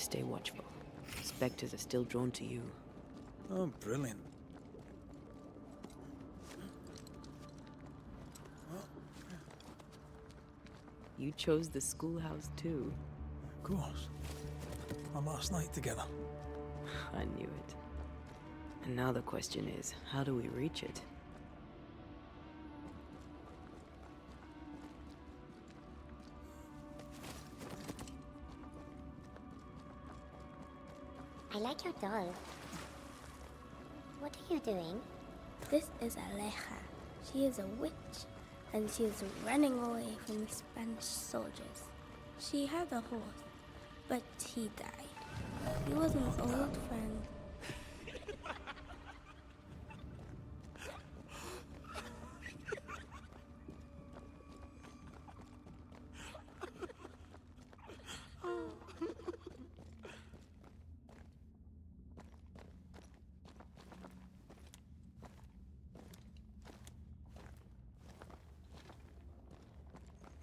stay watchful. Spectres are still drawn to you. Oh, brilliant. You chose the schoolhouse too. Of course. Our last night together. I knew it. And now the question is, how do we reach it? I like your doll. What are you doing? This is Aleja. She is a witch, and she is running away from the Spanish soldiers. She had a horse, but he died. He was an old friend.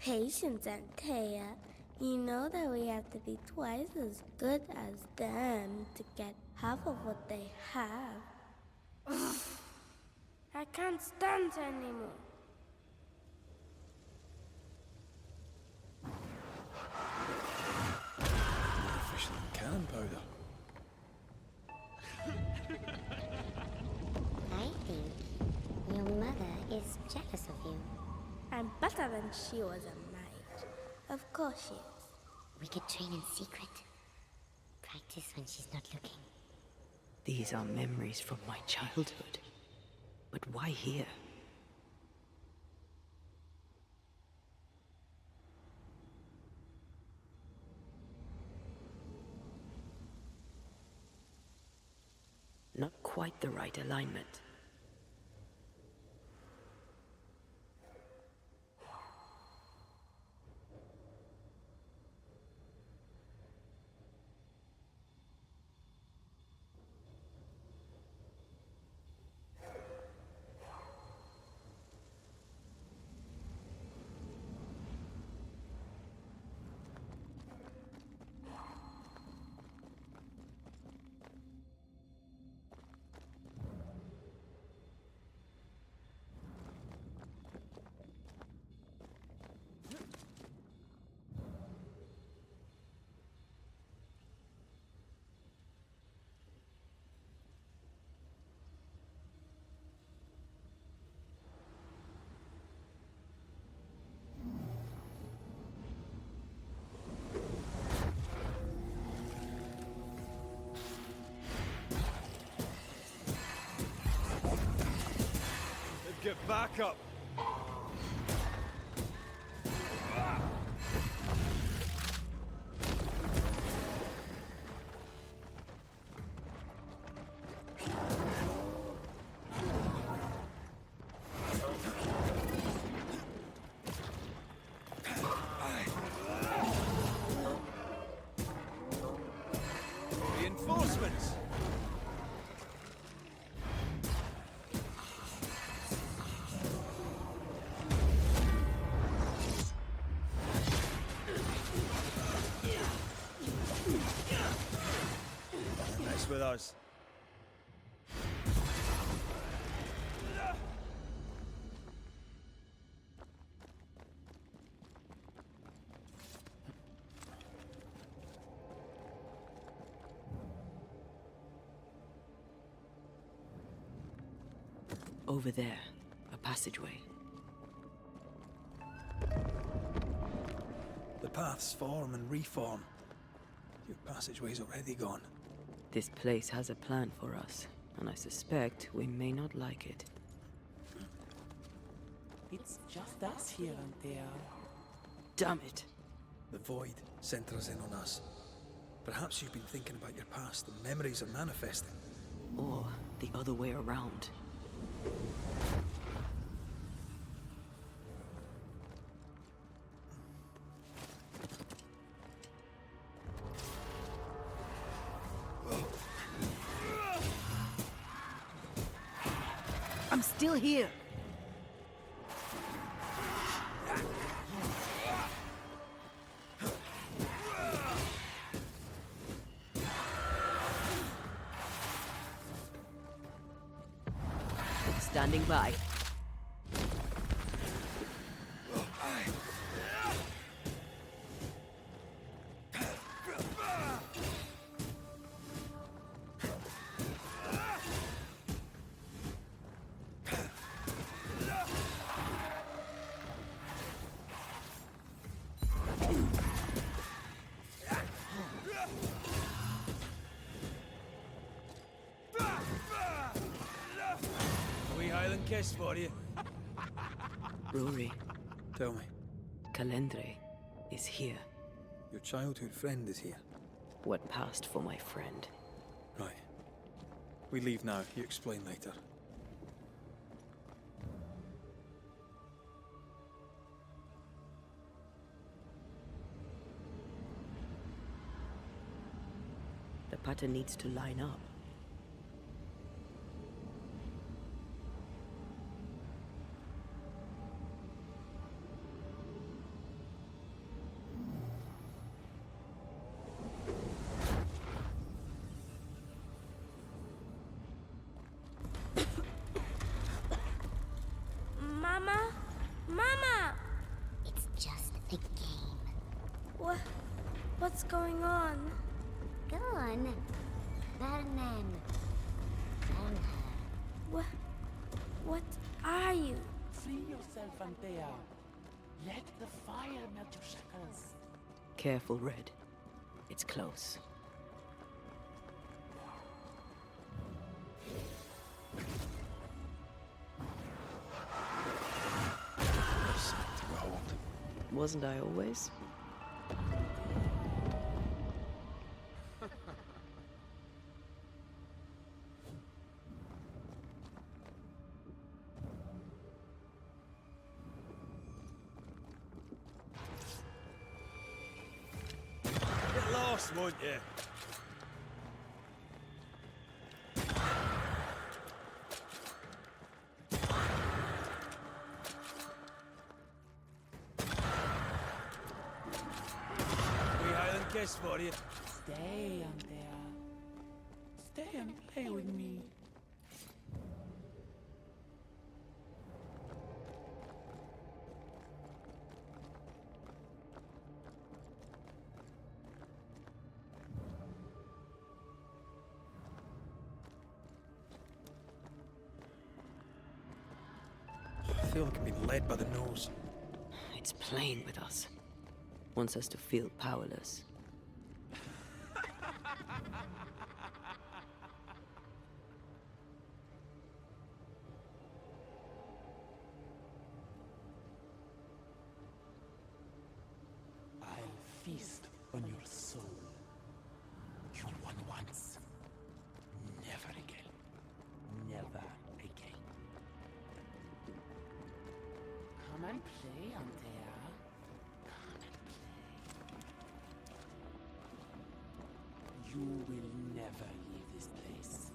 Patience, Antea. You know that we have to be twice as good as them to get half of what they have. I can't stand anymore. More efficient than cannon powder. I think your mother is jealous of you. I'm better than she was a mage. Of course she is. We could train in secret. Practice when she's not looking. These are memories from my childhood. But why here? Not quite the right alignment. Get back up! Reinforcements! With us. Over there, a passageway. The paths form and reform. Your passageway's already gone. This place has a plan for us, and I suspect we may not like it. It's just us here, Antea. Damn it! The void centers in on us. Perhaps you've been thinking about your past and memories are manifesting. Or the other way around. I'm still here! Standing by. Kiss for you. Rory, Tell me, Calendre is here. your childhood friend is here. What passed for my friend? Right. We leave now. You explain later. The pattern needs to line up. Mama? Mama! It's just a game. What's going on? Go on. Burn them. Burn her. What are you? Free yourself, Antea. Let the fire melt your shackles. Careful, Red. It's close. Wasn't I always? Get lost, won't you? Kiss for you. Stay, Antea. Stay and play with me. I feel like I'm being led by the nose. It's playing with us. Wants us to feel powerless. I'll feast on your soul. You won once. Never again. Never again. Come and play, Antea. Come and play. You will never leave this place.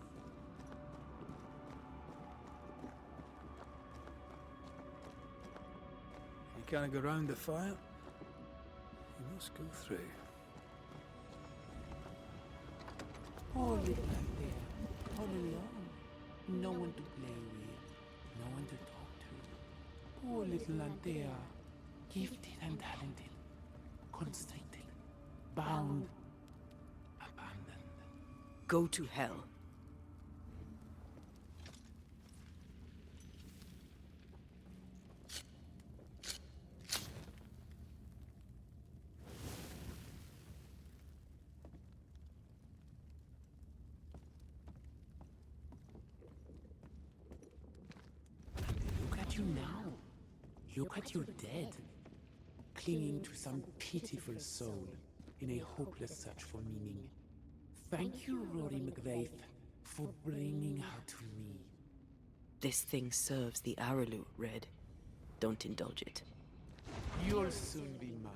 You can't go round the fire. You must go through. Poor little Antea. All alone. No one to play with. No one to talk to. Poor little Antea. Gifted and talented. Constricted. Bound. Abandoned. Go to hell. Look at you now. Look at you dead. Clinging to some pitiful soul in a hopeless search for meaning. Thank you, Red Mac Raith, for bringing her to me. This thing serves the Aralu, Red. Don't indulge it. You'll soon be mine.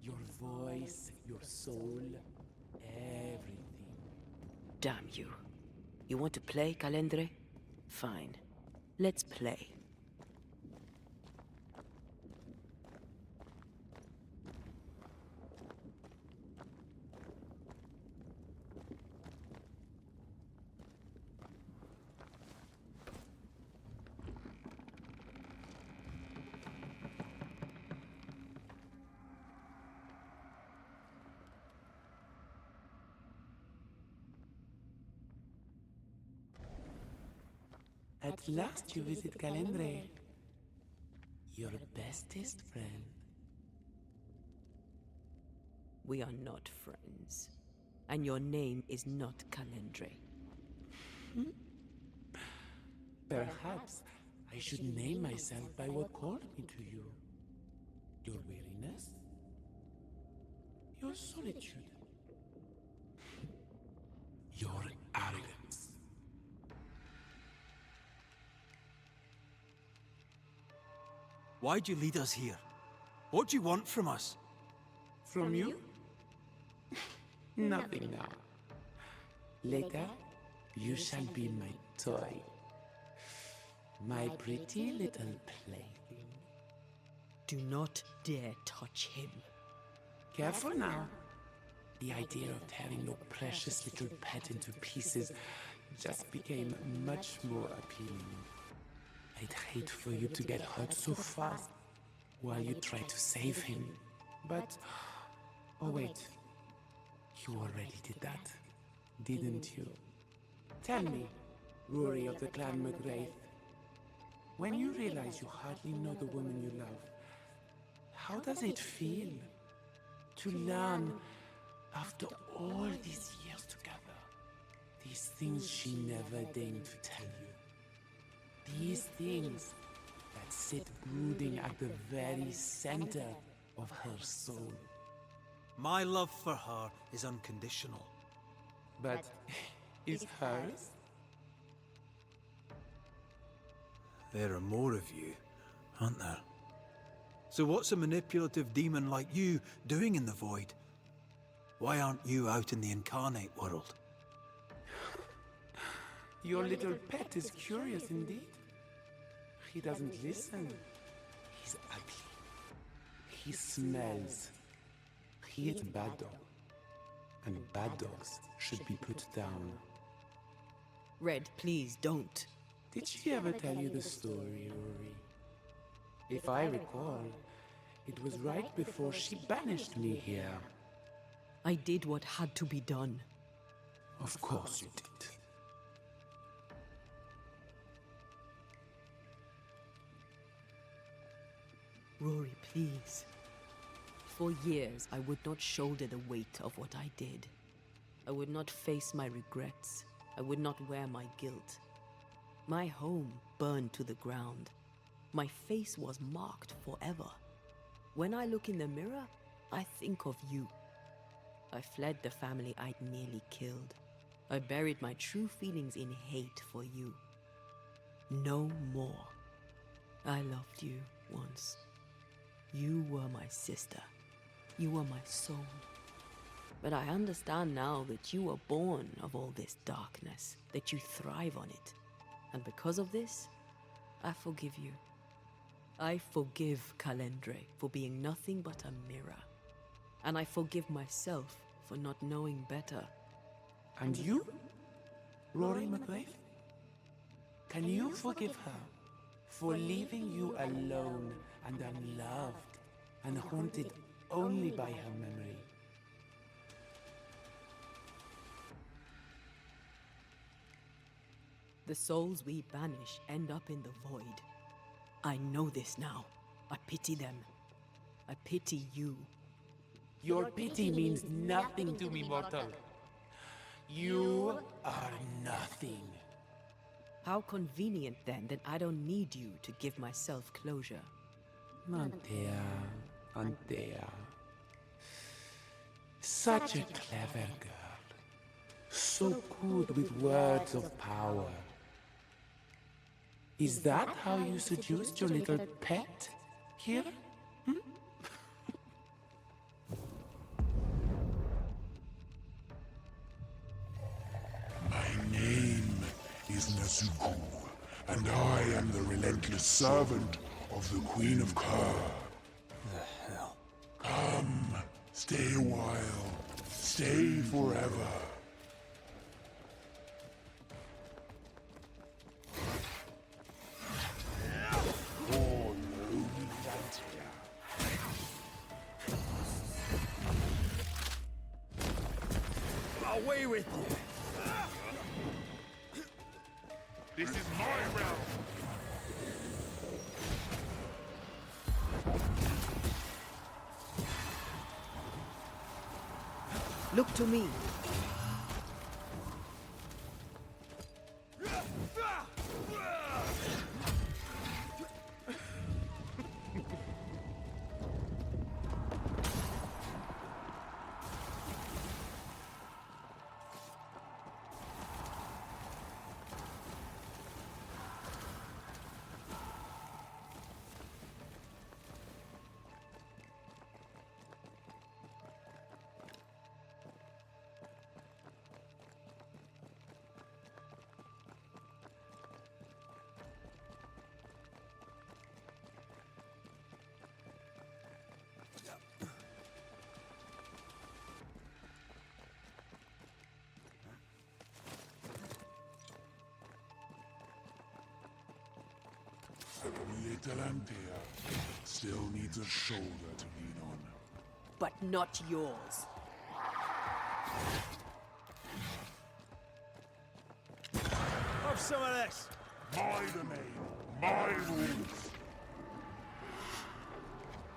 Your voice, your soul, everything. Damn you. You want to play, Calendre? Fine. Let's play. At last you visit Calendre. Your bestest friend. We are not friends. And your name is not Calendre. Perhaps I should name myself by what called me to you. Your weariness? Your solitude? Your arrogance? Why'd you lead us here? What do you want from us? From you? Nothing now. Later, you shall be my toy. My pretty little plaything. Do not dare touch him. Careful now. The idea of tearing your precious little pet into pieces just became much more appealing. I'd hate for you to get hurt so fast while you try to save him. But... oh wait. You already did that, didn't you? Tell me, Rory of the Clan Mac Raith, when you realize you hardly know the woman you love, how does it feel to learn, after all these years together, these things she never deigned to tell you? These things that sit brooding at the very center of her soul. My love for her is unconditional. But is hers? There are more of you, aren't there? So what's a manipulative demon like you doing in the void? Why aren't you out in the incarnate world? Your little pet is curious indeed. He doesn't listen. He's ugly. He smells. He is a bad dog. And bad dogs should be put down. Red, please don't. Did she ever tell you the story, Rory? If I recall, it was right before she banished me here. I did what had to be done. Of course you did. Rory, please. For years, I would not shoulder the weight of what I did. I would not face my regrets. I would not wear my guilt. My home burned to the ground. My face was marked forever. When I look in the mirror, I think of you. I fled the family I'd nearly killed. I buried my true feelings in hate for you. No more. I loved you once. You were my sister. You were my soul. But I understand now that you were born of all this darkness, that you thrive on it. And because of this, I forgive you. I forgive Calendre for being nothing but a mirror. And I forgive myself for not knowing better. And you? Rory Mac Raith? Can you forgive her for leaving you alone and unloved and haunted only by her memory? The souls we banish end up in the void. I know this now. I pity them. I pity you. Your pity means nothing to me, mortal. You are nothing. How convenient then that I don't need you to give myself closure. Antea. Such a clever girl. So good with words of power. Is that how you seduced your little pet here? My name is Nezuko, and I am the relentless servant of the Queen of Kher. The hell? Come, stay a while, stay forever. For lonely Antea. Away with you! This is my realm. Look to me. Little Antea still needs a shoulder to lean on. But not yours. Have some of this! My domain, my rules.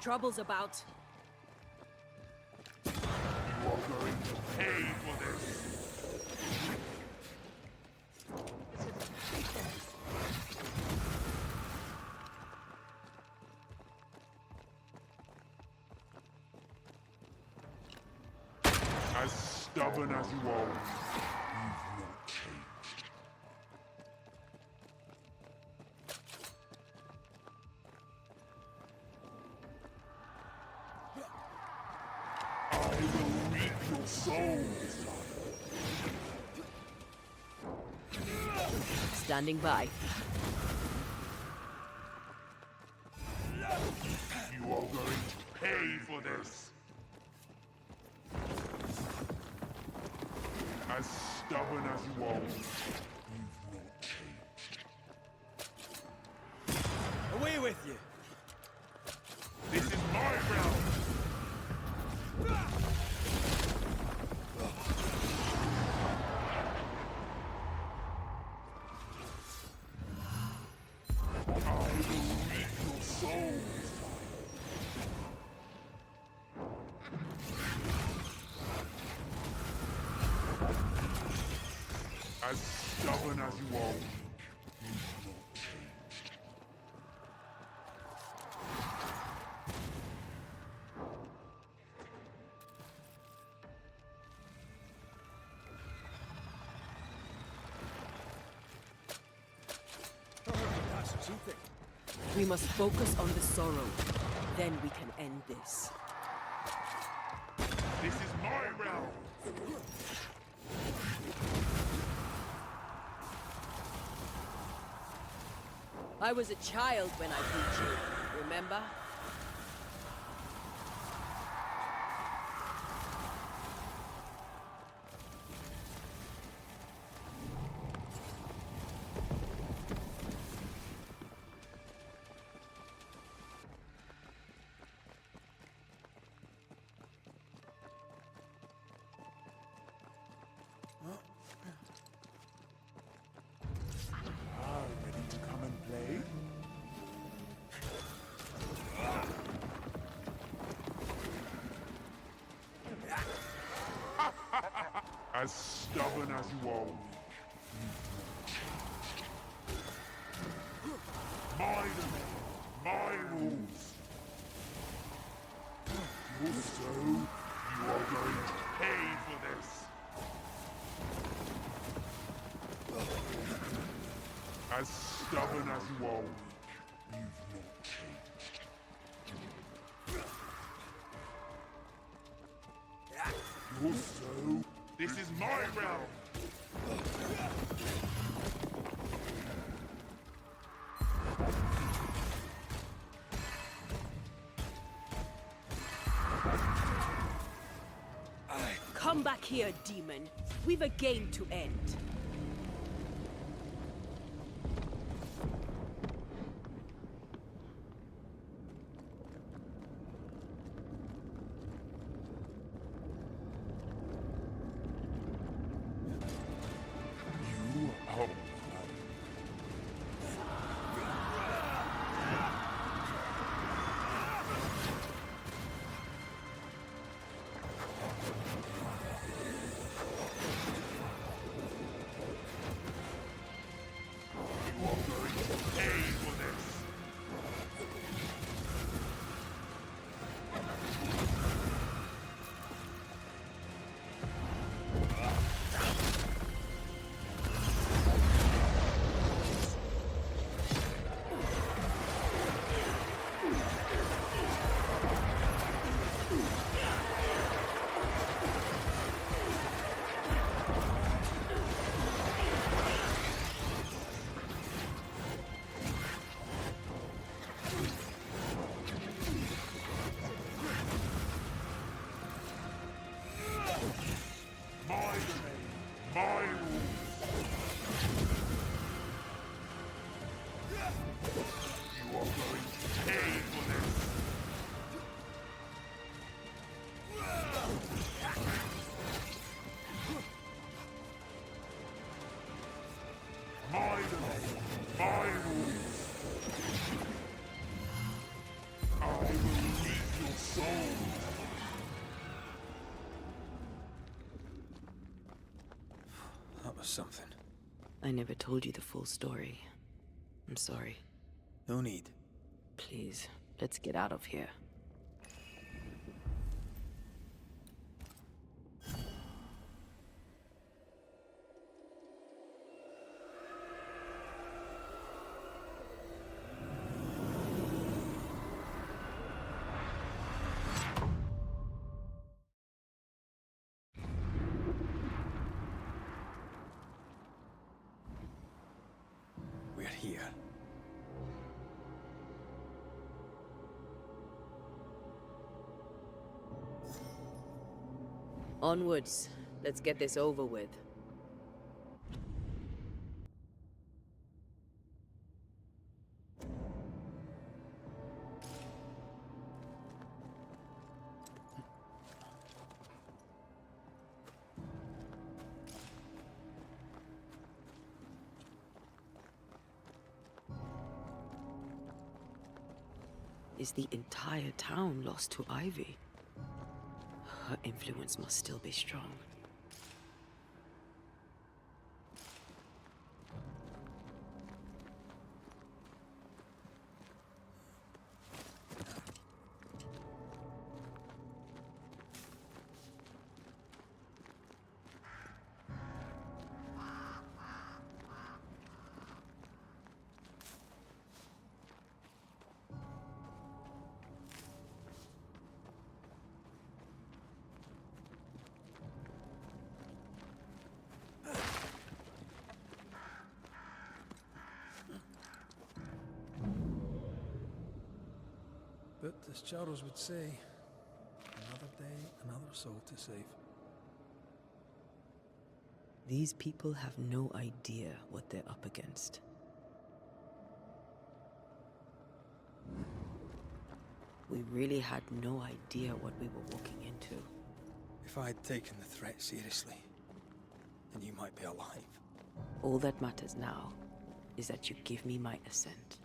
Trouble's about. You are going to pay for this. As stubborn as you are, you've not changed. I will reap your souls. Standing by. You are going to pay for this. As stubborn as you are, you've not changed. Away with you! This is my realm! I will reap your souls! As stubborn as you are, you've not changed. That's cheating. We must focus on the sorrow. Then we can end this. This is my realm! I was a child when I beat you, remember? Ready to come and play? As stubborn as you are weak, you've not changed. My domain, my rules. Also, you are going to pay for this. As stubborn as you are weak, you've not changed. Also, this is my realm! Come back here, demon. We've a game to end. You are... Finally, my rules. I will eat your soul. That was something. I never told you the full story. I'm sorry. No need. Please, let's get out of here. We're here. Onwards. Let's get this over with. Is the entire town lost to Ivy? Her influence must still be strong. But as Charles would say, another day, another soul to save. These people have no idea what they're up against. We really had no idea what we were walking into. If I had taken the threat seriously, then you might be alive. All that matters now is that you give me my assent.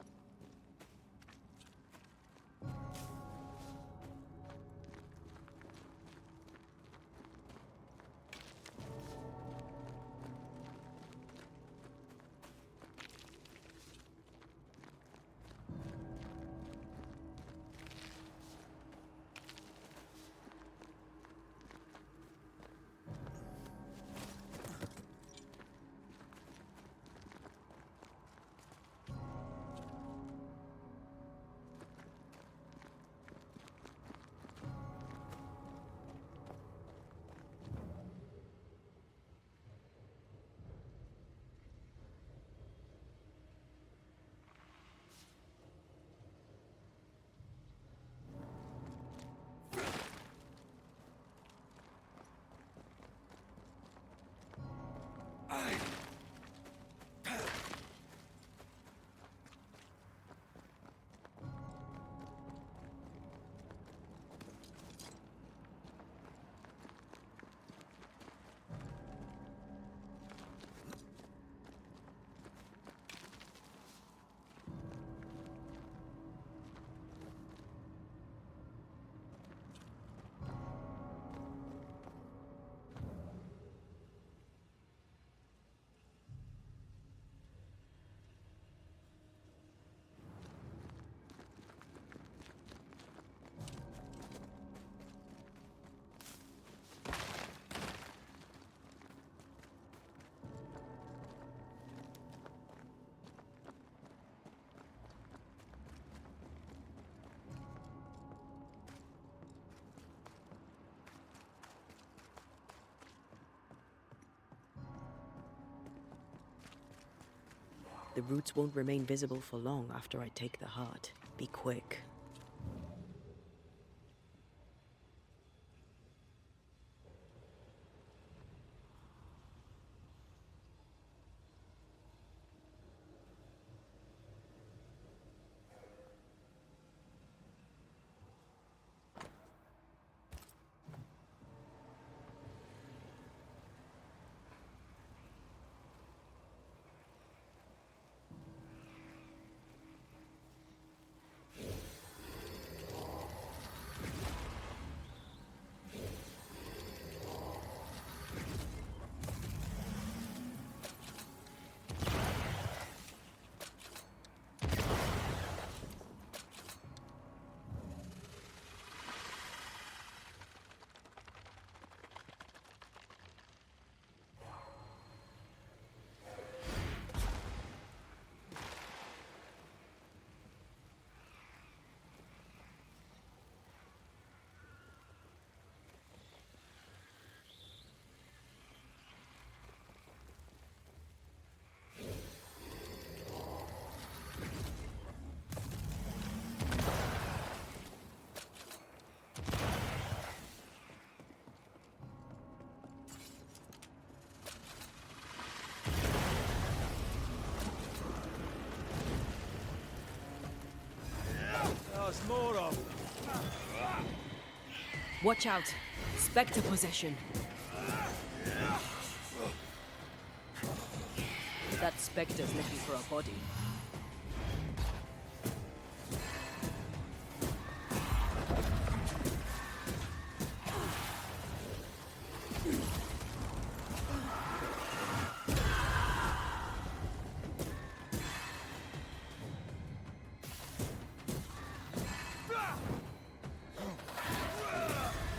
The roots won't remain visible for long after I take the heart. Be quick. Watch out! Spectre possession. That spectre's looking for a body.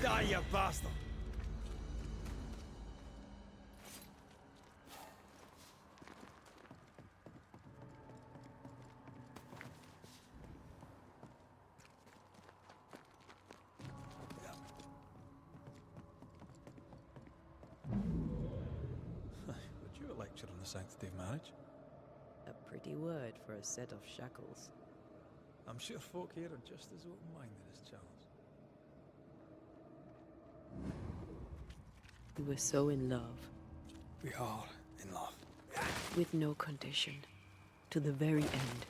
Die, you bastard! Would you a lecture on the sanctity of marriage? A pretty word for a set of shackles. I'm sure folk here are just as open-minded as Charles. We were so in love, We are in love. with no condition, to the very end.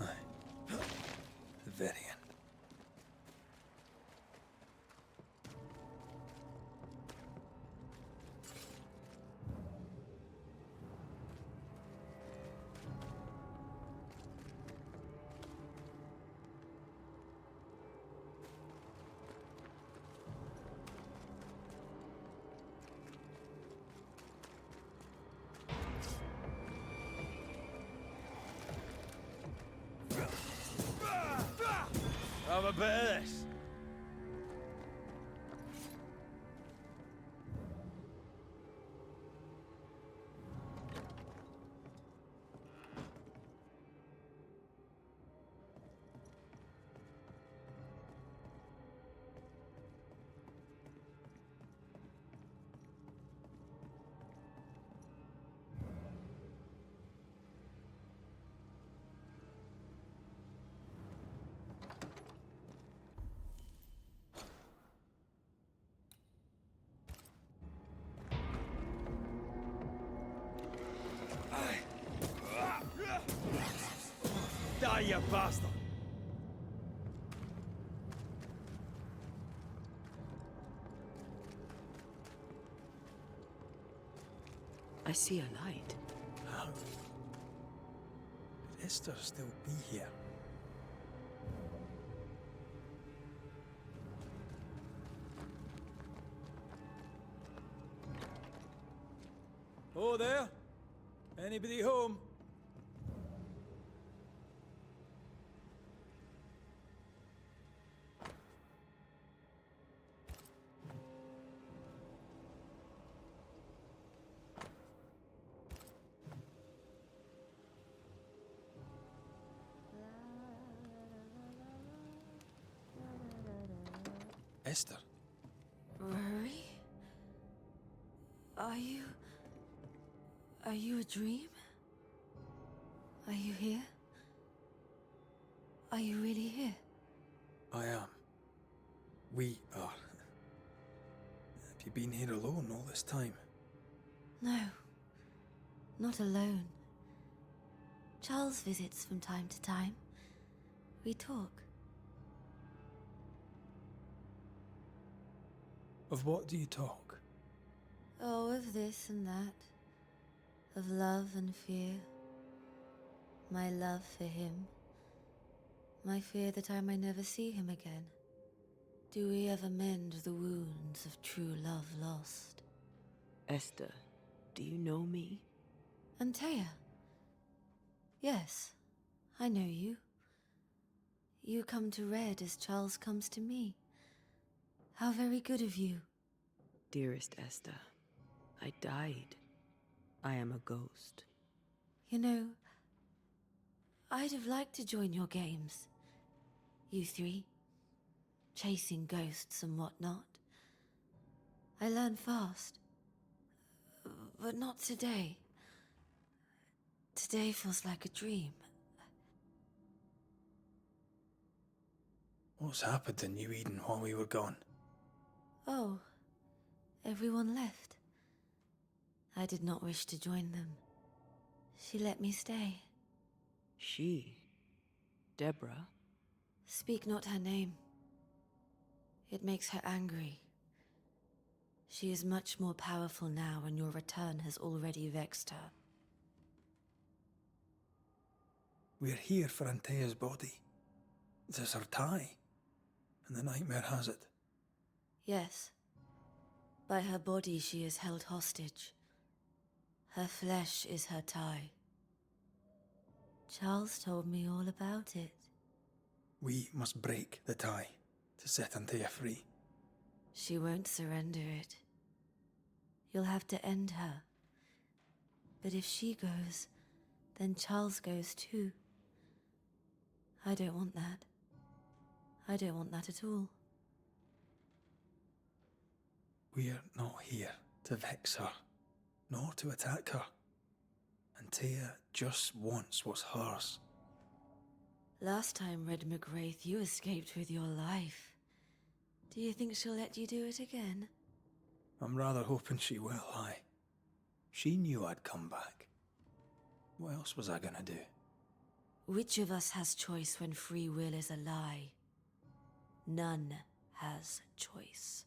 Aye. The very end. Have a bit of this. Die, you bastard! I see a light. How? Could Esther still be here? Oh, there? Anybody home? Esther? Rory? Are you a dream? Are you here? Are you really here? I am. We are. Have you been here alone all this time? No. Not alone. Charles visits from time to time. We talk. Of what do you talk? Oh, of this and that. Of love and fear. My love for him. My fear that I may never see him again. Do we ever mend the wounds of true love lost? Esther, do you know me? Antea? Yes, I know you. You come to Red as Charles comes to me. How very good of you. Dearest Esther, I died. I am a ghost. You know, I'd have liked to join your games. You three. Chasing ghosts and whatnot. I learn fast. But not today. Today feels like a dream. What's happened in New Eden while we were gone? Oh, everyone left. I did not wish to join them. She let me stay. She? Deborah? Speak not her name. It makes her angry. She is much more powerful now, and your return has already vexed her. We're here for Antea's body. It is her tie, and the nightmare has it. Yes. By her body she is held hostage. Her flesh is her tie. Charles told me all about it. We must break the tie to set Antea free. She won't surrender it. You'll have to end her. But if she goes, then Charles goes too. I don't want that. I don't want that at all. We're not here to vex her, nor to attack her. Antea just wants what's hers. Last time, Red Mac Raith, you escaped with your life. Do you think she'll let you do it again? I'm rather hoping she will, aye. She knew I'd come back. What else was I gonna do? Which of us has choice when free will is a lie? None has choice.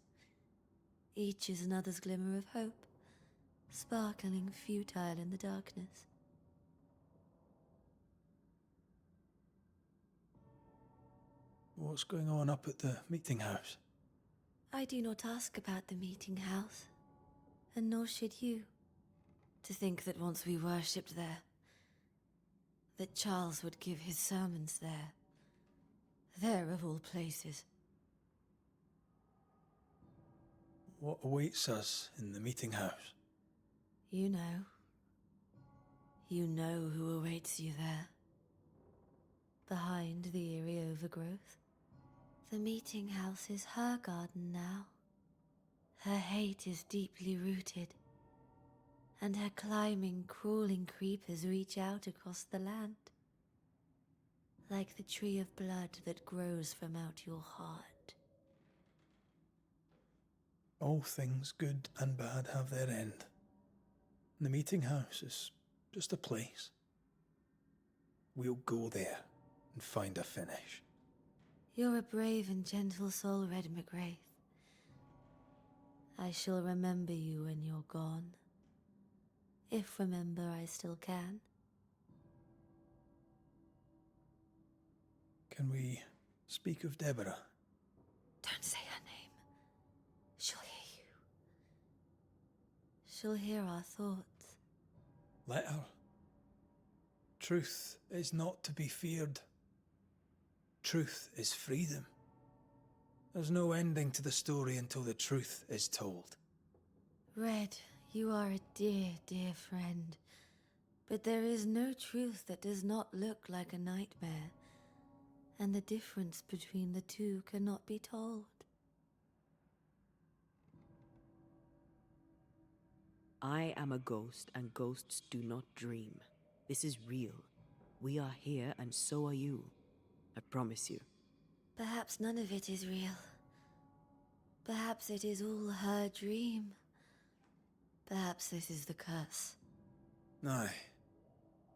Each is another's glimmer of hope, sparkling futile in the darkness. What's going on up at the meeting house? I do not ask about the meeting house, and nor should you. To think that once we worshipped there, that Charles would give his sermons there. There of all places. What awaits us in the meeting house? You know. You know who awaits you there. Behind the eerie overgrowth. The meeting house is her garden now. Her hate is deeply rooted, and her climbing, crawling creepers reach out across the land, like the tree of blood that grows from out your heart. All things good and bad have their end. The meeting house is just a place. We'll go there and find a finish. You're a brave and gentle soul, Red Mac Raith. I shall remember you when you're gone. If remember I still can. Can we speak of Deborah? Don't say her name. She'll hear you. She'll hear our thoughts. Let her. Truth is not to be feared. Truth is freedom. There's no ending to the story until the truth is told. Red, you are a dear, dear friend. But there is no truth that does not look like a nightmare, and the difference between the two cannot be told. I am a ghost, and ghosts do not dream. This is real. We are here, and so are you. I promise you. Perhaps none of it is real. Perhaps it is all her dream. Perhaps this is the curse. Aye.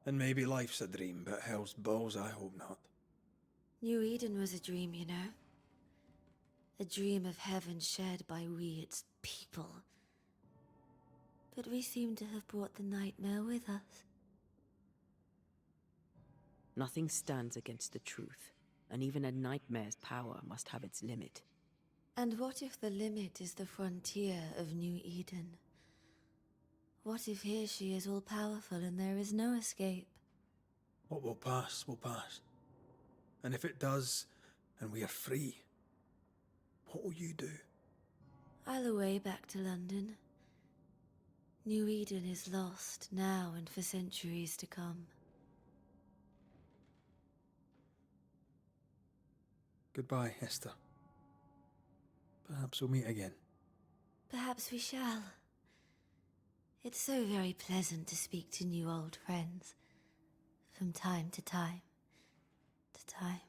And maybe life's a dream, but hell's balls, I hope not. New Eden was a dream, you know. A dream of heaven shared by we, its people. But we seem to have brought the nightmare with us. Nothing stands against the truth, and even a nightmare's power must have its limit. And what if the limit is the frontier of New Eden? What if here she is all powerful and there is no escape? What will pass, will pass. And if it does, and we are free, what will you do? I'll away back to London. New Eden is lost now and for centuries to come. Goodbye, Esther. Perhaps we'll meet again. Perhaps we shall. It's so very pleasant to speak to new old friends. From time to time. To time.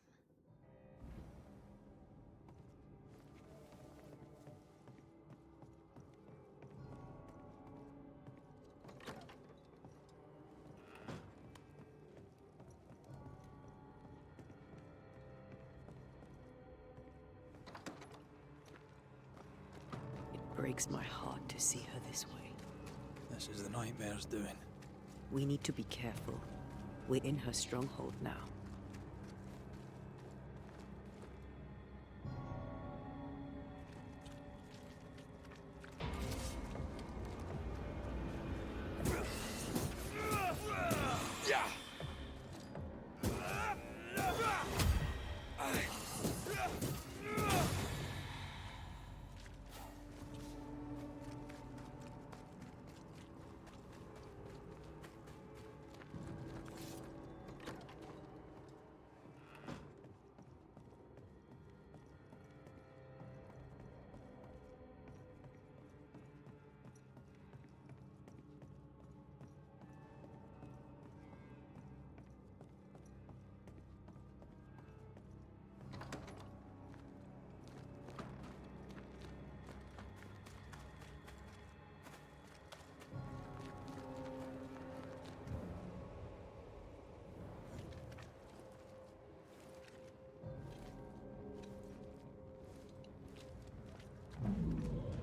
breaks my heart to see her this way. This is the nightmare's doing. We need to be careful. We're in her stronghold now.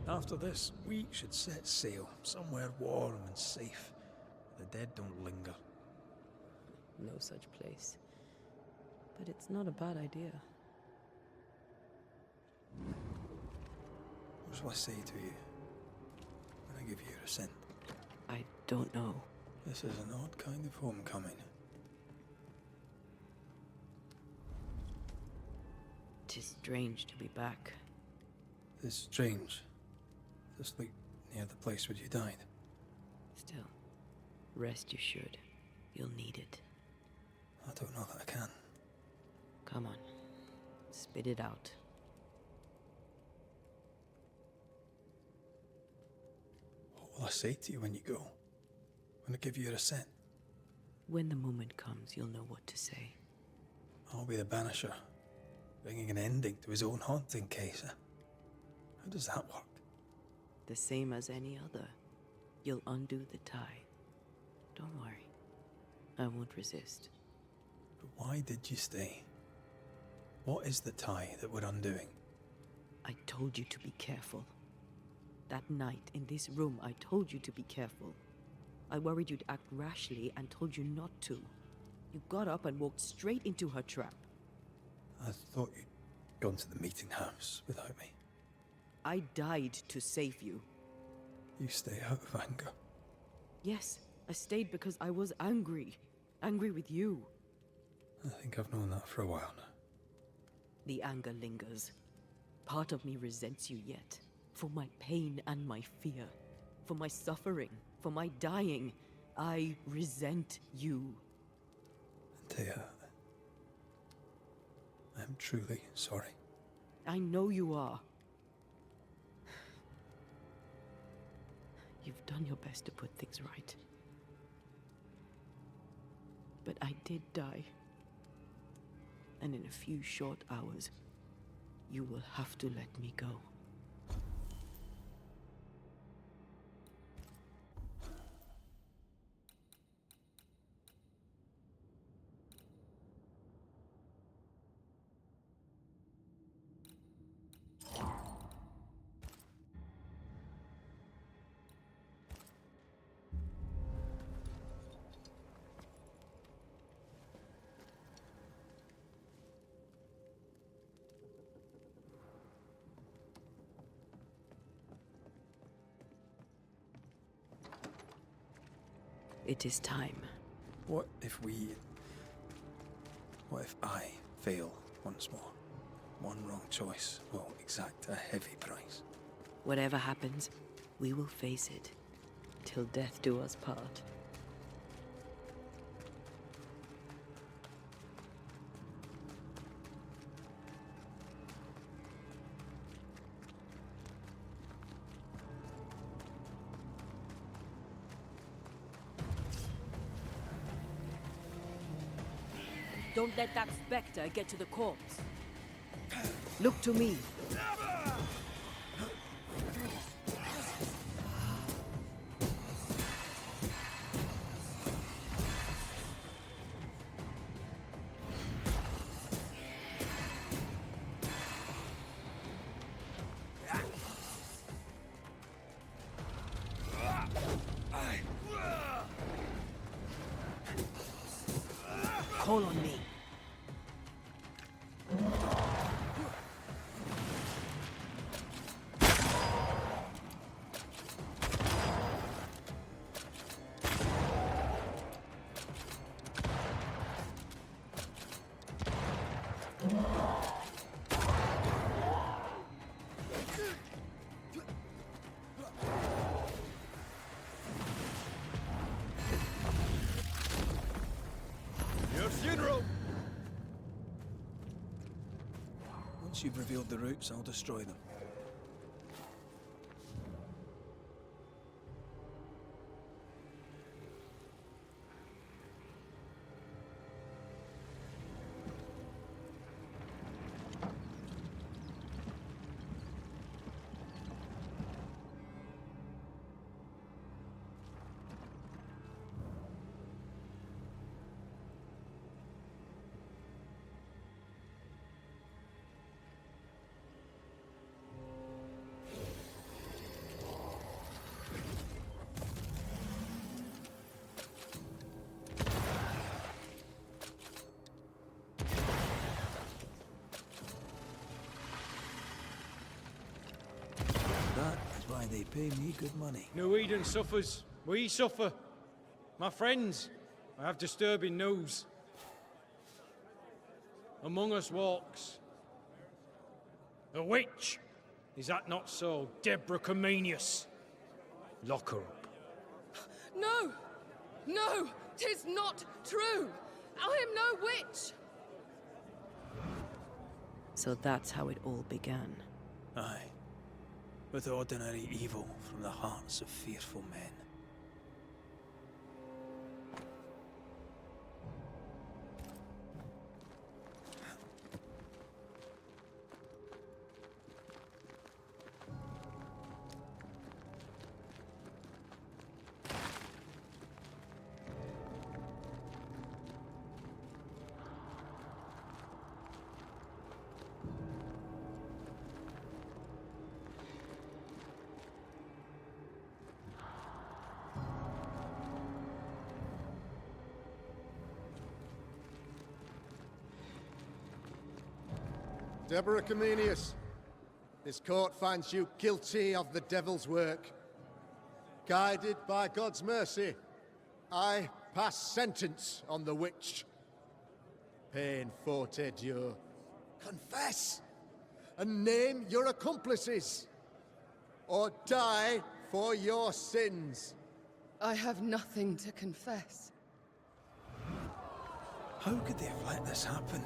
After this, we should set sail somewhere warm and safe. The dead don't linger. No such place. But it's not a bad idea. What shall I say to you when I give you your assent? I don't know. This is an odd kind of homecoming. Tis strange to be back. It's strange to sleep near the place where you died. Still, rest you should. You'll need it. I don't know that I can. Come on. Spit it out. What will I say to you when you go? When I give you your assent? When the moment comes, you'll know what to say. I'll be the Banisher, bringing an ending to his own haunting, Casa. How does that work? The same as any other. You'll undo the tie. Don't worry. I won't resist. But why did you stay? What is the tie that we're undoing? I told you to be careful. That night in this room, I told you to be careful. I worried you'd act rashly and told you not to. You got up and walked straight into her trap. I thought you'd gone to the meeting house without me. I died to save you. You stay out of anger. Yes, I stayed because I was angry. Angry with you. I think I've known that for a while now. The anger lingers. Part of me resents you yet. For my pain and my fear. For my suffering. For my dying. I resent you. Antea, I am truly sorry. I know you are. You've done your best to put things right. But I did die. And in a few short hours, you will have to let me go. It is time. What if I fail once more? One wrong choice will exact a heavy price. Whatever happens, we will face it. Till death do us part. Don't let that spectre get to the corpse. Look to me. call on me. Once you've revealed the roots, I'll destroy them. That is why they pay me good money. No Eden suffers. We suffer. My friends, I have disturbing news. Among us walks a witch. Is that not so, Deborah Comenius? Lock her up. No! No! 'Tis not true! I am no witch! So that's how it all began. Aye. With ordinary evil from the hearts of fearful men. Deborah Comenius, this court finds you guilty of the devil's work. Guided by God's mercy, I pass sentence on the witch. Pain forte dure. Confess and name your accomplices, or die for your sins. I have nothing to confess. How could they have let this happen?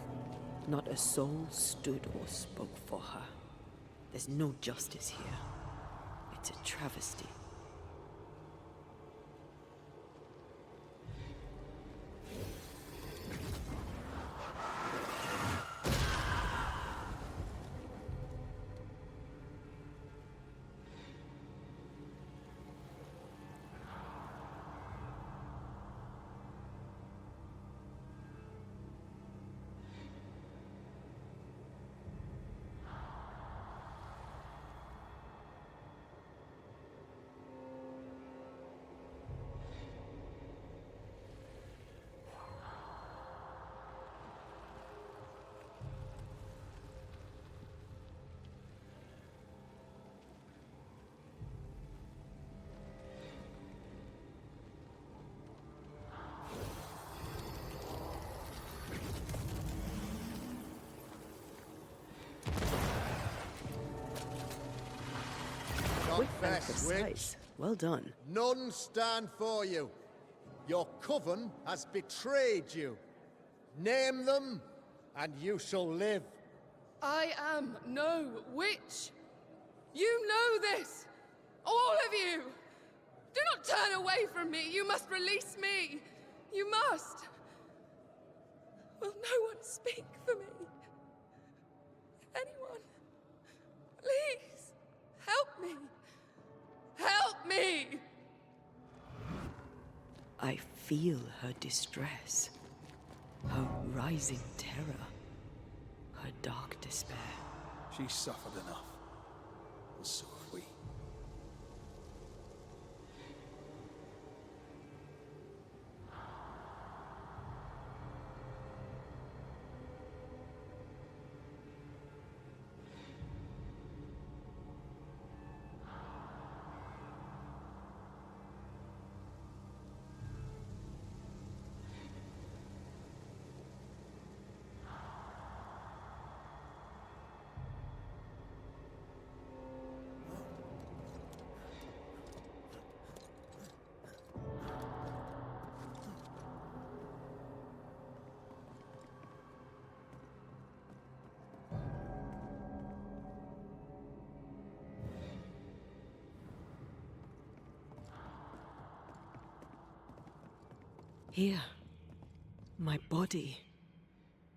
Not a soul stood or spoke for her. There's no justice here. It's a travesty. Confess, witch. Well done. None stand for you. Your coven has betrayed you. Name them, and you shall live. I am no witch. You know this. All of you. Do not turn away from me. You must release me. You must. Will no one speak for me? Anyone? Please, help me. Help me! I feel her distress, her rising terror, her dark despair. She suffered enough, and so have we. Here, my body,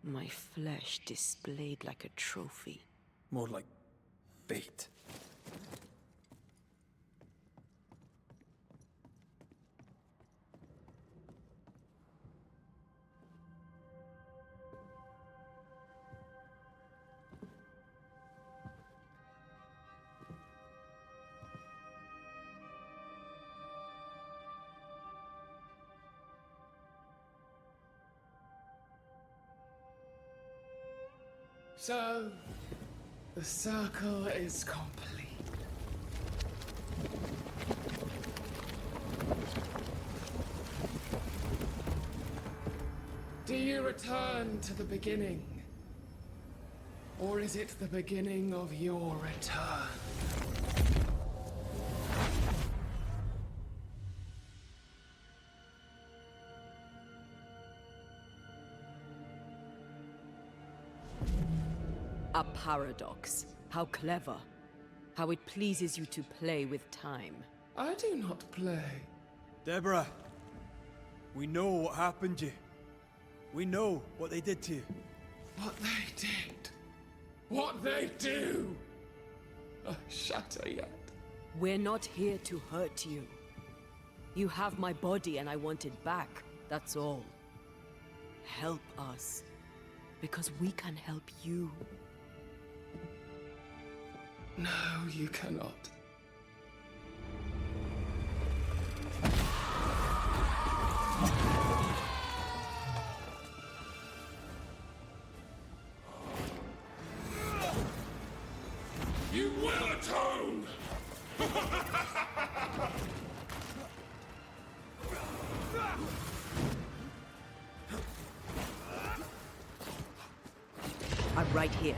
my flesh displayed like a trophy. More like bait. So, the circle is complete. Do you return to the beginning? Or is it the beginning of your return? A paradox. How clever. How it pleases you to play with time. I do not play. Deborah, we know what happened to you. We know what they did to you. What they did. What they do. I shatter yet. We're not here to hurt you. You have my body and I want it back. That's all. Help us. Because we can help you. No, you cannot. You will atone! I'm right here.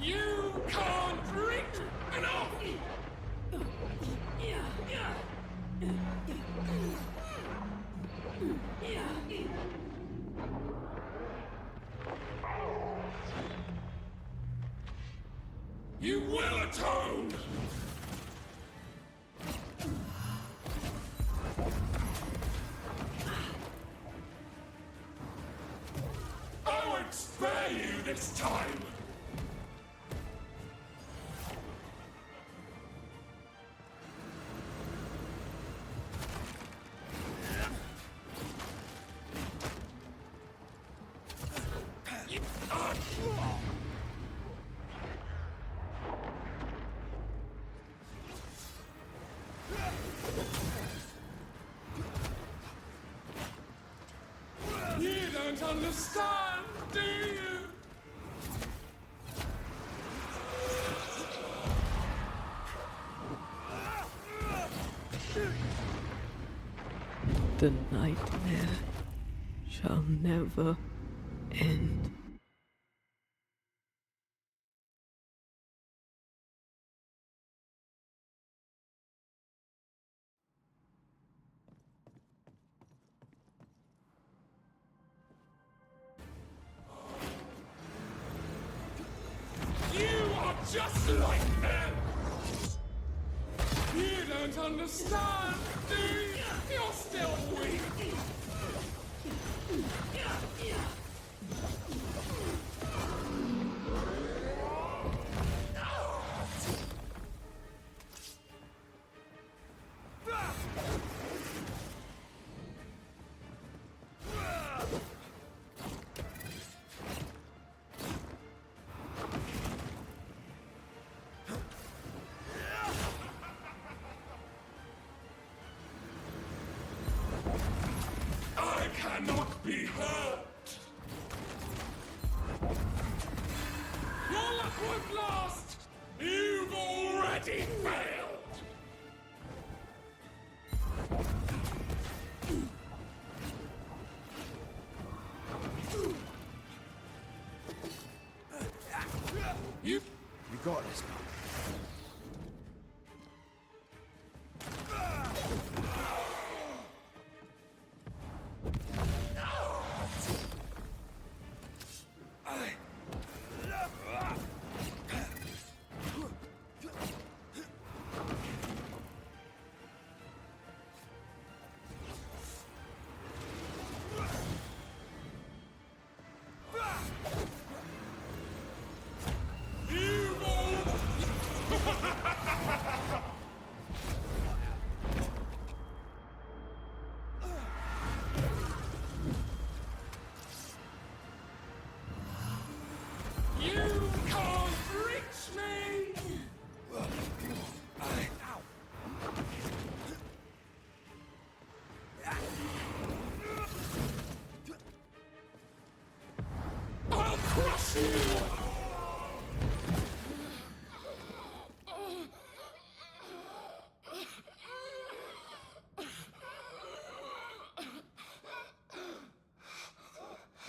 You can't reach enough! You will atone! I won't spare you this time! You don't understand, do you? The nightmare shall never end. You are just like them! You don't understand, do you? You're still weak! I cannot be hurt! Your luck won't last! You've already failed! You got this.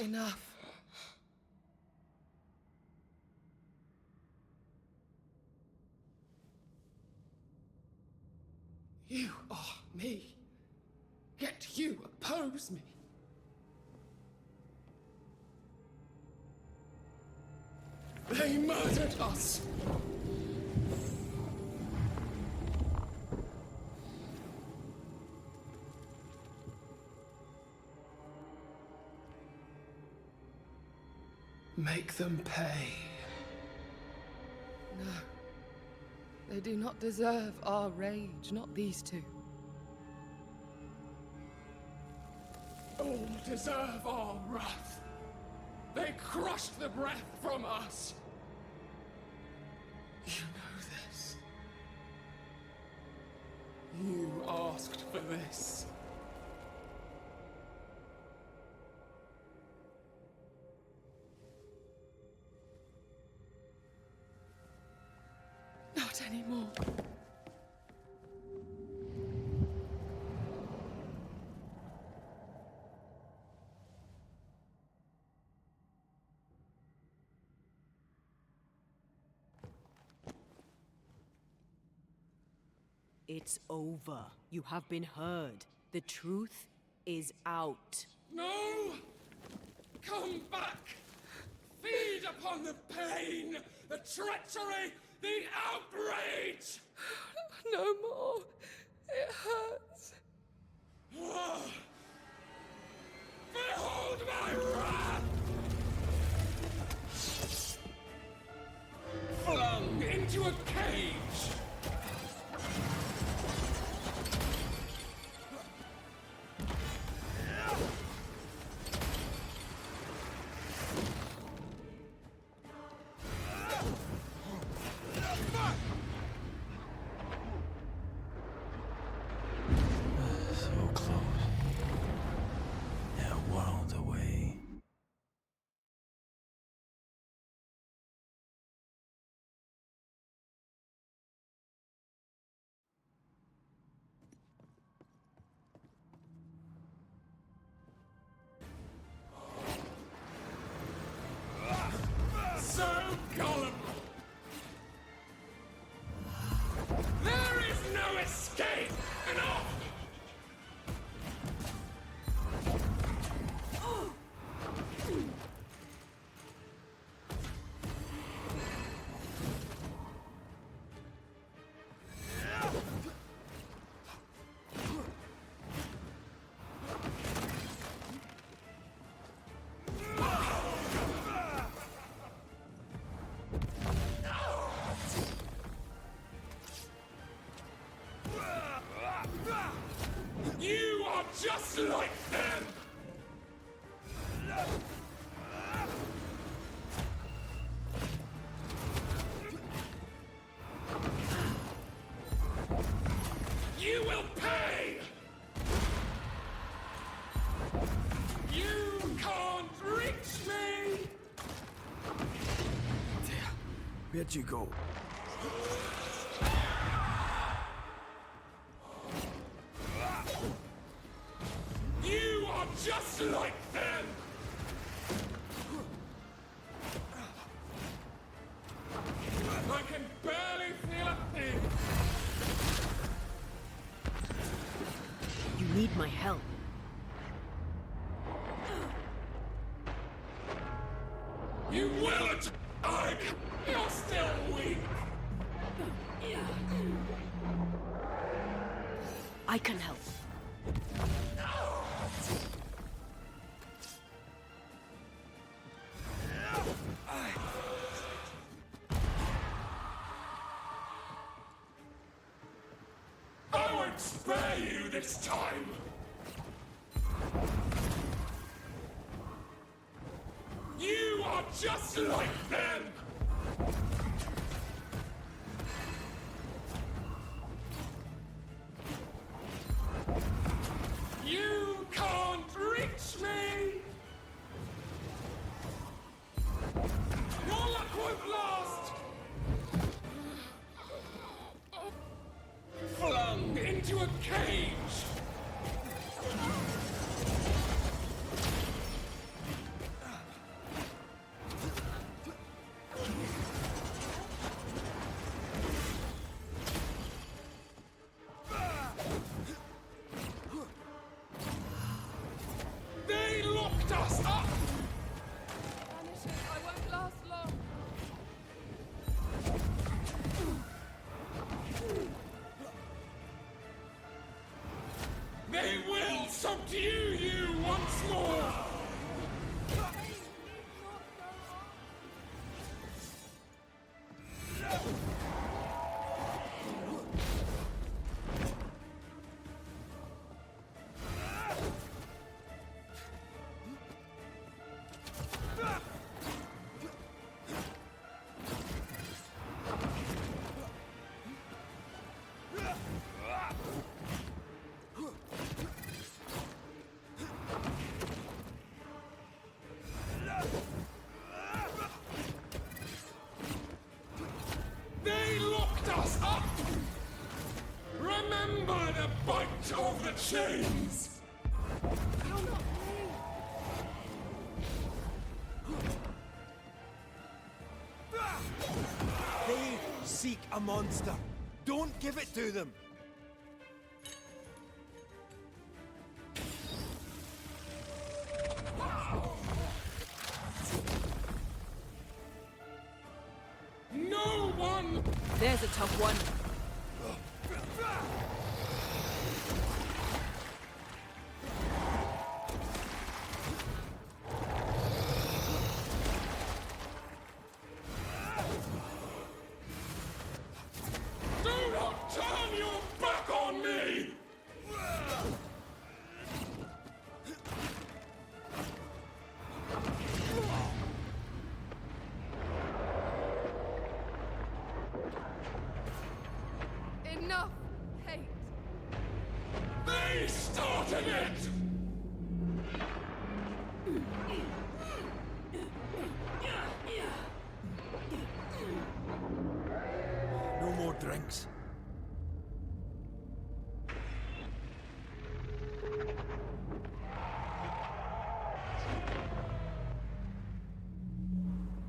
Enough. You are me, yet you oppose me. They murdered us. Make them pay. No. They do not deserve our rage, not these two. All deserve our wrath. They crushed the breath from us. You know this. You asked for this. Not anymore. It's over. You have been heard. The truth is out. No! Come back! Feed upon the pain, the treachery, the outrage! No more. It hurts. Behold my wrath! Flung into a cage! So gullible! There is no escape! Enough! You are just like them! You will pay! You can't reach me! Where'd you go? You are just like them! I can barely feel a thing! You need my help. You will attack! You're still weak! I can help. I won't spare you this time! You are just like them! You can't reach me! Your luck won't last! Flung into a cage! us up! Banishers, I won't last long. They will subdue you once more! They locked us up! Remember the bite of the chains! You're not me. They seek a monster. Don't give it to them. No one! There's a tough one. Do not turn your back on me! Enough hate. They started it! No more drinks.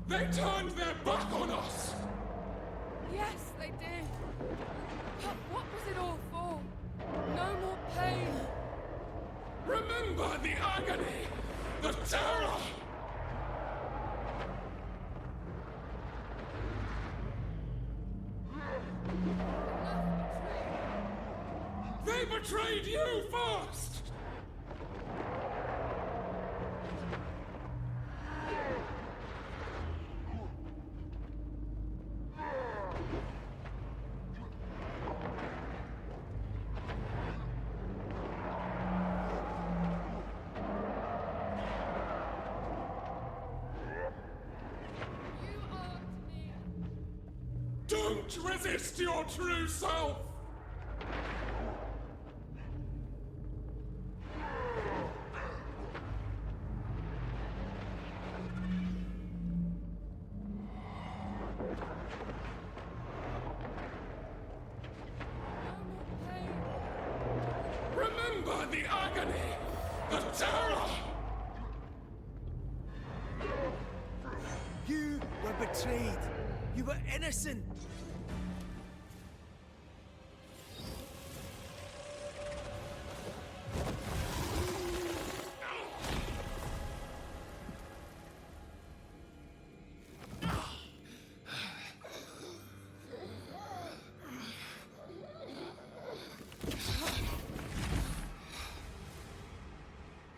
They turned their back on us! Yes, they did. But what was it all for? No more pain. Remember the agony! The terror! They betrayed you first! You aren't me. Don't resist your true self! No more pain. Remember the agony! The terror! You were betrayed. You were innocent.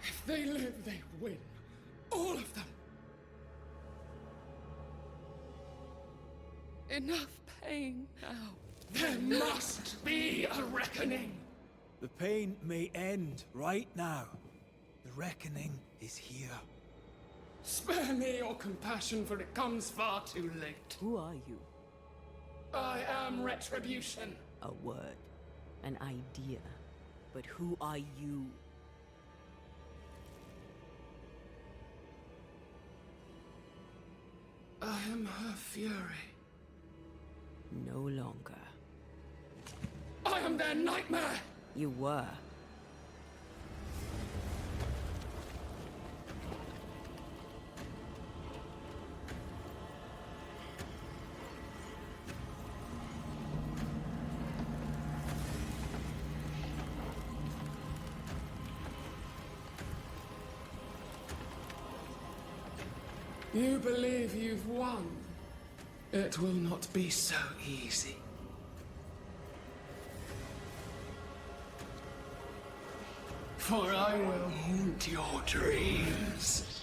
If they live, they win. All of them. Enough pain now. There must be a reckoning. The pain may end right now. The reckoning is here. Spare me your compassion, for it comes far too late. Who are you? I am retribution. A word. An idea. But who are you? I am her fury. No longer. I am their nightmare! You were. You believe you've won? It will not be so easy. For I will haunt your dreams.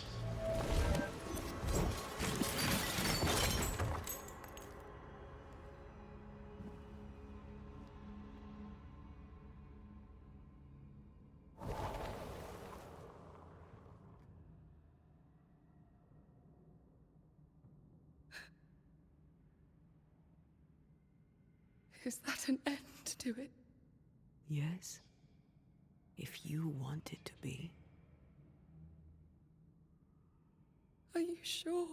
Is that an end to it? Yes. If you want it to be. Are you sure?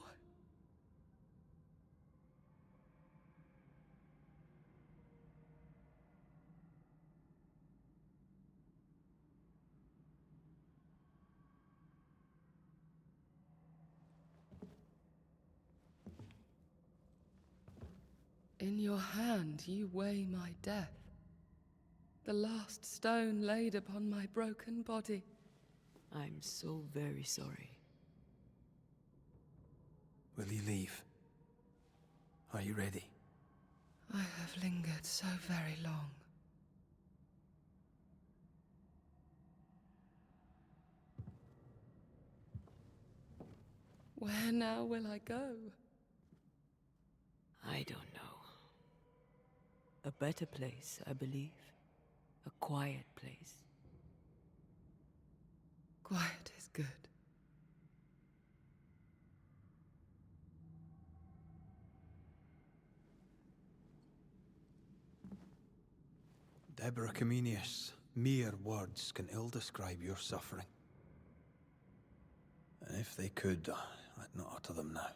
In your hand you weigh my death. The last stone laid upon my broken body. I'm so very sorry. Will you leave? Are you ready? I have lingered so very long. Where now will I go? I don't know. A better place, I believe. A quiet place. Quiet is good. Deborah Comenius, mere words can ill describe your suffering. And if they could, I'd not utter them now.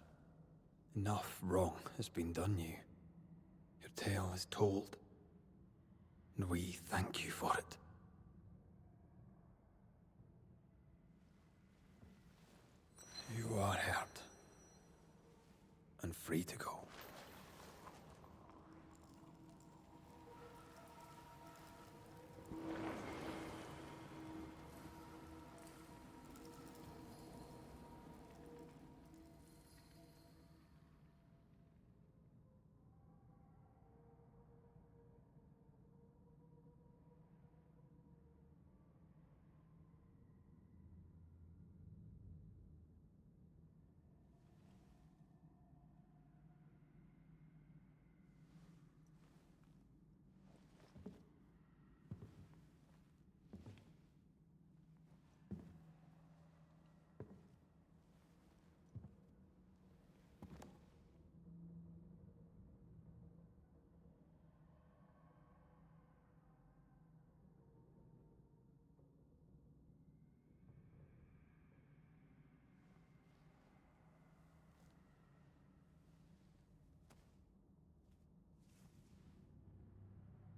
Enough wrong has been done you. Your tale is told, and we thank you for it. You are heard, and free to go.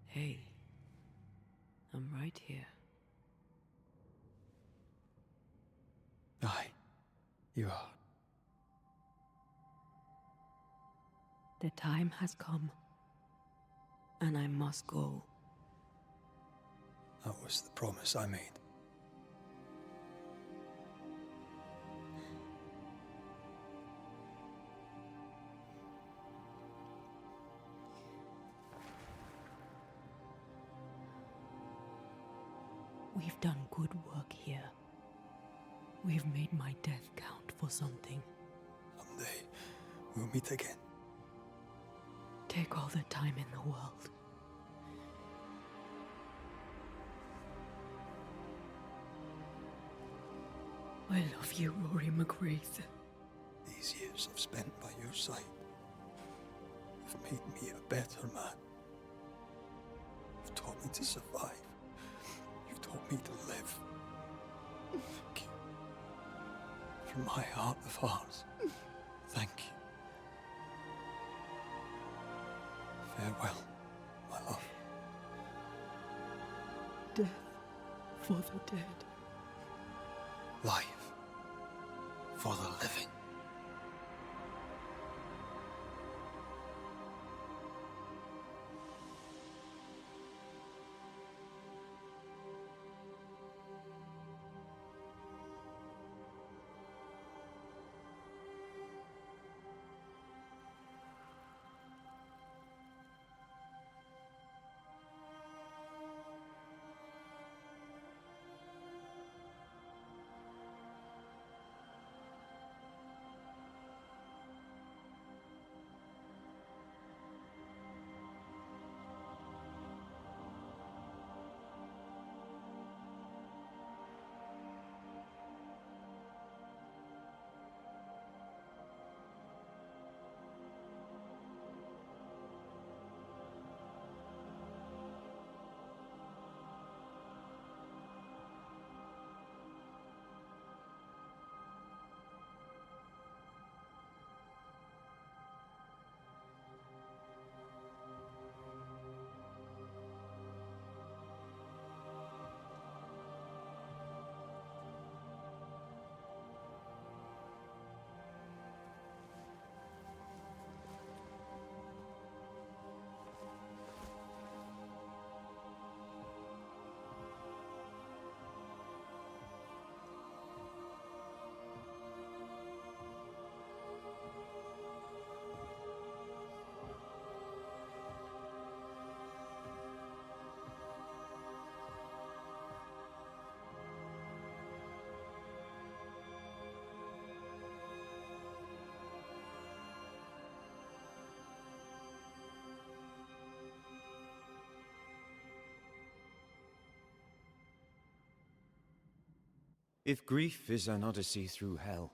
Hey, I'm right here. Aye, you are. The time has come, and I must go. That was the promise I made. We've done good work here. We've made my death count for something. Someday, we'll meet again. Take all the time in the world. I love you, Rory Mac Raith. These years I've spent by your side have made me a better man. You've taught me to survive. You've taught me to live. Thank you. From my heart of hearts, thank you. Farewell, my love. Death for the dead. Life for the living. If grief is an odyssey through hell,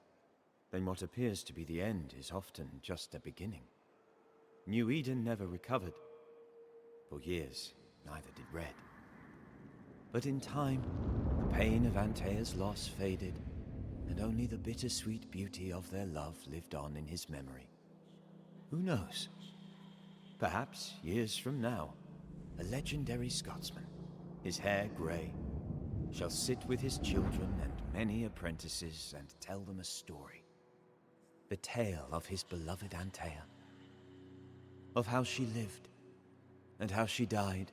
then what appears to be the end is often just a beginning. New Eden never recovered. For years, neither did Red. But in time, the pain of Antea's loss faded, and only the bittersweet beauty of their love lived on in his memory. Who knows? Perhaps, years from now, a legendary Scotsman, his hair grey, shall sit with his children and many apprentices and tell them a story. The tale of his beloved Antea. Of how she lived, and how she died,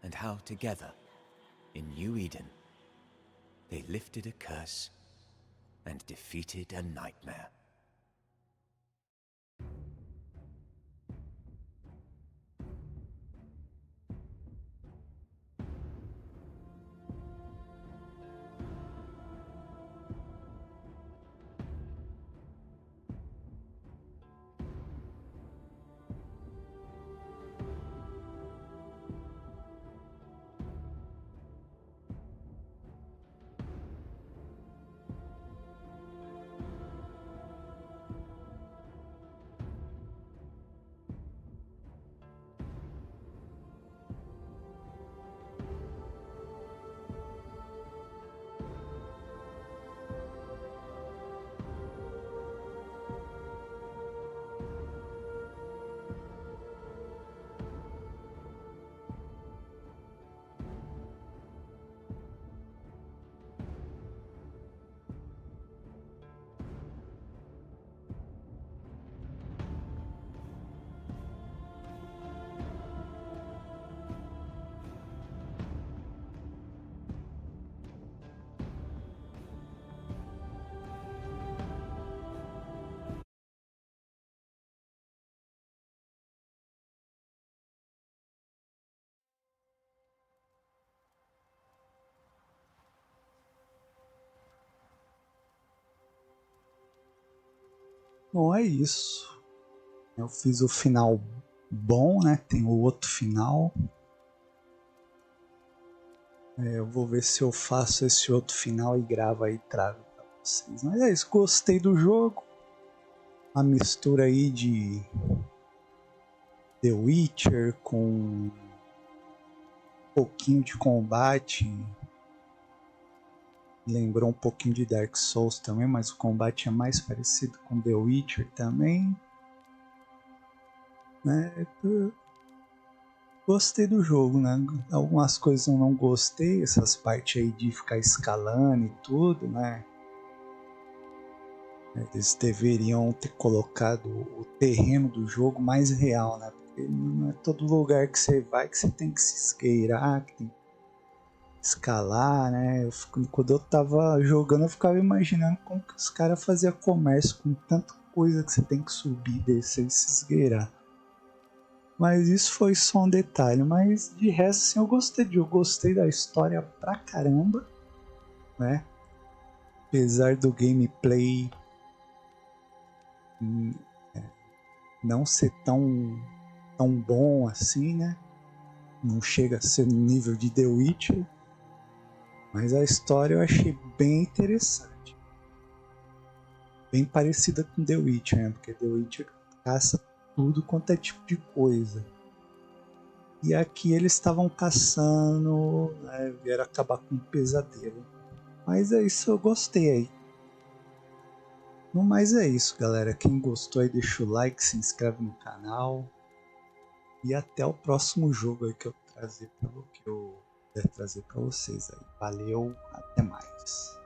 and how together, in New Eden, they lifted a curse and defeated a nightmare. Bom, é isso. Eu fiz o final bom, né? Tem o outro final. Eu vou ver se eu faço esse outro final e gravo aí e trago pra vocês. Mas é isso, gostei do jogo. A mistura aí de The Witcher com um pouquinho de combate. Lembrou um pouquinho de Dark Souls também, mas o combate é mais parecido com The Witcher também. Gostei do jogo, né? Algumas coisas eu não gostei, essas partes aí de ficar escalando e tudo, né? Eles deveriam ter colocado o terreno do jogo mais real, né? Porque não é todo lugar que você vai que você tem que se esgueirar, que tem que escalar, né? Quando eu tava jogando, eu ficava imaginando como que os caras faziam comércio com tanta coisa que você tem que subir, descer e se esgueirar. Mas isso foi só um detalhe. Mas de resto, assim, eu gostei da história pra caramba, né? Apesar do gameplay não ser tão bom assim, né? Não chega a ser no nível de The Witcher. Mas a história eu achei bem interessante. Bem parecida com The Witcher, né? Porque The Witcher caça tudo quanto é tipo de coisa. E aqui eles estavam caçando, né? Vieram acabar com um pesadelo. Mas é isso, eu gostei aí. No mais é isso, galera. Quem gostou aí deixa o like, se inscreve no canal. E até o próximo jogo aí que eu puder trazer para vocês aí. Valeu, até mais.